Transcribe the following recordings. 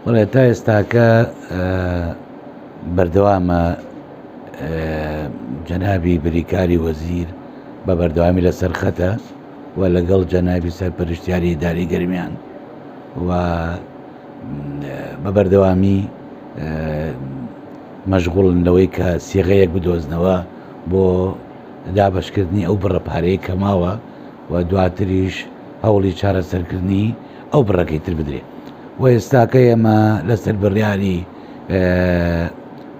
وڵێ تا ئێستاکە بەردەوامە جەنابی بریکاری وەزیر بە بەردەوامی لەسەر خەتە و لەگەڵ جەنابی سەرپەرشتیاری ئیداری گەرمیان و بە بەردەوامی مەشغوڵن لەوەی کە سێغەیەک بدۆزنەوە بۆ دابەشکردنی ئەو بڕەپارەیە کە ماوە و دواتریش هەوڵی چارەسەرکردنی ئەو بڕەکەی تر بدرێت و ئێستاکە ئێمە لەسەر بڕیاری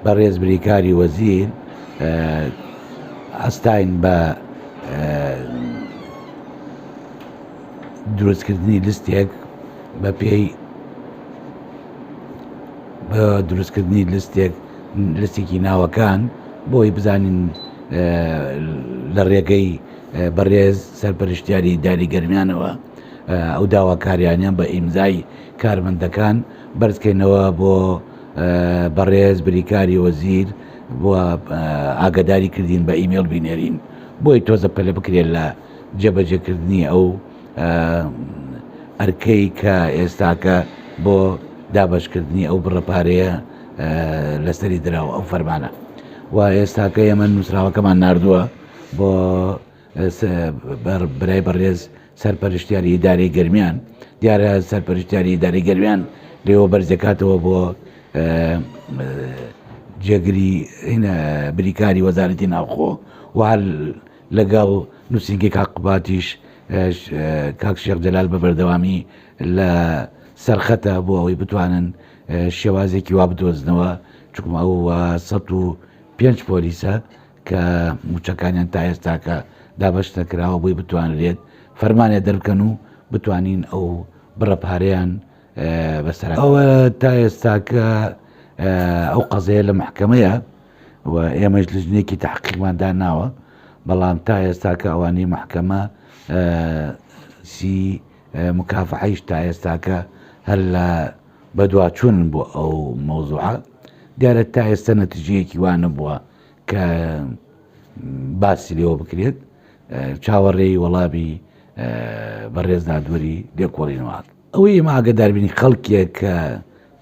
بەڕێز بریکاری وەزیر ئەستاین بە دروستکردنی لستێک بە پێی بە دروستکردنی لستێکی ناوەکان بۆی بزانین لە ڕێگەی بەڕێز سەرپەرشتیاری ئیداری گەرمیانەوە ئەو داواکاریانیان بە ئیمزای کارمەندەکان بەرزکەینەوە بۆ بەڕێز بریکاری وەزیر بۆ ئاگداری کردین بە ئیمێل بینێرین بۆی تۆزە پەلە بکرێت لە جێبەجێکردنی ئەو ئەرکەی کە ئێستاکە بۆ دابشکردنی ئەو بڕەپارەیە لەسەری دراوە ئەو فەرمانە و ئێستاکە ئێمە نووسراوەکەمان ناردووە بۆ برای بەڕێز سەرپەرشتیاری ئیداری گەرمیان دیارە سەرپەرشتیاری ئیداری گەرمیان لێوە بەرزەکاتەوە بۆ جێگری بریکاری وەزارەتی ناوخۆ و لەگەڵ نووسینگی کاقباتیش کاک شێخ جەلال بە بەردەوامی لە سەرخەتە بۆ ئەوەی بتوانن شێوازێکی وا بدۆزنەوە چکم ئەو 105 پۆلیسە کە موچەکانیان تا ئێستاکە دابەش نەکراوە بۆی بتوانرێت فەرمانێ دەربکەن و بتوانین ئەو بڕەپارەیان بەسەر ئەوە تا ئێستاکە ئەو قەزەیە لە محکەمەیە و ئێمەش لژنێکی تحقیقمان داناوە بەڵام تا ئێستاکە ئەوانەی محکەمە سی مکافحەیش تا ئێستاکە هەر لە بەدواچوون بۆ ئەو مەوزوعە دیارە تا ئێستا نەتیجەیەکی وانە بووە کە باسی لێوە بکرێت چاوەڕێی وەڵامی بەڕێز نادوەری لێکۆڵینەوە ئەوەی ئێمە ئاگاداربینی خەڵکێک کە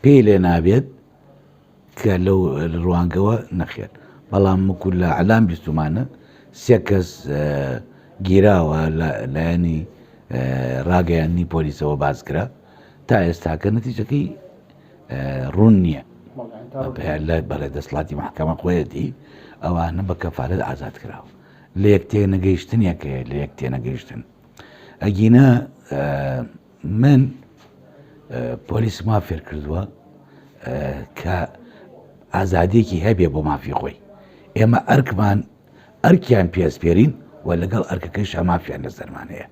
پێی لێ نابێت کە لەو ڕوانگەوە نەخێت بەڵام وەکو لە عەلام بیستمانە سێ کەس گیراوە لایەنی ڕاگەیاندنی پۆلیسەوە باسکرا تا ئێستاکە نەتیجەکەی ڕوون نییە لە بەڵێ دەسڵاتی محکەمە خۆیەتی ئەوانە بە کەفالەت ئازاد کراوە لە یەک تێنەگەیشتنیەکە لە یەک تێنەگەیشتن ئەگینە من پۆلیس مافێر کردووە کە ئازادێکی هەبێ بۆ مافی خۆی ئێمە ئەرکیان پێسپێرین و لەگەڵ ئەرکەکەی شەمافیان لە سەرمانەیە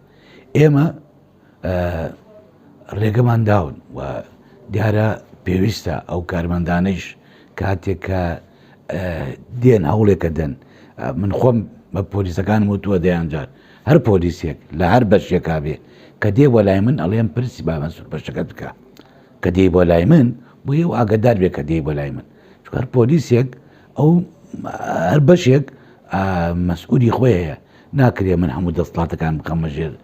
ئێمە ڕێگەمان داون و دیارە پێویستە ئەو کارمەندانەیش کاتێک کە دێن هەوڵێکە دەن من خۆم بە پۆلیسەکان وتووە دەیانجار هەر پۆلیسێک لە هەر بەشێکا بێ کە دێ بۆ لای من ئەڵێم پرسی با مەسوول بەشەکەت بکە کە دێ بۆ لای من بۆ ئێوە ئاگدار بێ کە دێ بۆ لای من چکە هەر پۆلیسێک ئەو هەر بەشێک مەسئولی خۆی هەیە ناکرێ من هەموو دەسڵاتەکان بکەمە ژێر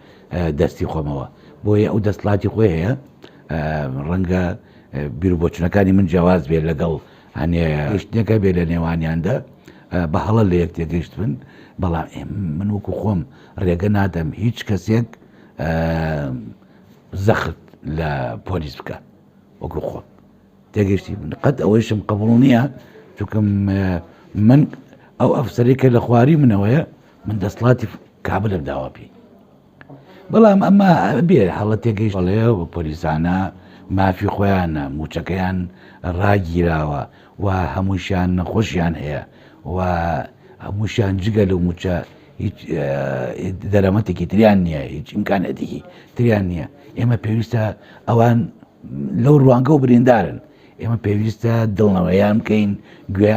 دەستی خۆمەوە بۆیە ئەو دەسڵاتی خۆی هەیە ڕەنگە بیرروبۆچنەکانی من جیاواز بێت لەگەڵ هەنێشتێکە بێ لە نێوانیاندا بە هەڵە لە یەک تێگەیشت بن بەڵام من وەکو خۆم ڕێگە نادەم هیچ کەسێک زەخت لە پۆلیس بکە وەکو خۆم تێگەشتی قەت ئەوەیشم قبوڵ نییە چونکە من ئەو ئەفسەرێکە لە خواری منەوەیە من دەسڵاتی کابلم داوا پێی بەڵام ئەمە بێ هەڵە تێگەیشتڵەیە و پۆلیسانە مافی خۆیانە موچەکەیان ڕاگیراوە و هەمووشیان نەخۆشیان هەیە و هەمووشیان جگە لەو موچە هیچ دەرەمەتێکی تریان نییە هیچ ئیمکانەتێکی تریان نییە ئێمە پێویستە ئەوان لەو ڕوانگە و بریندارن ئێمە پێویستە دڵنەوەیان بکەین گوێ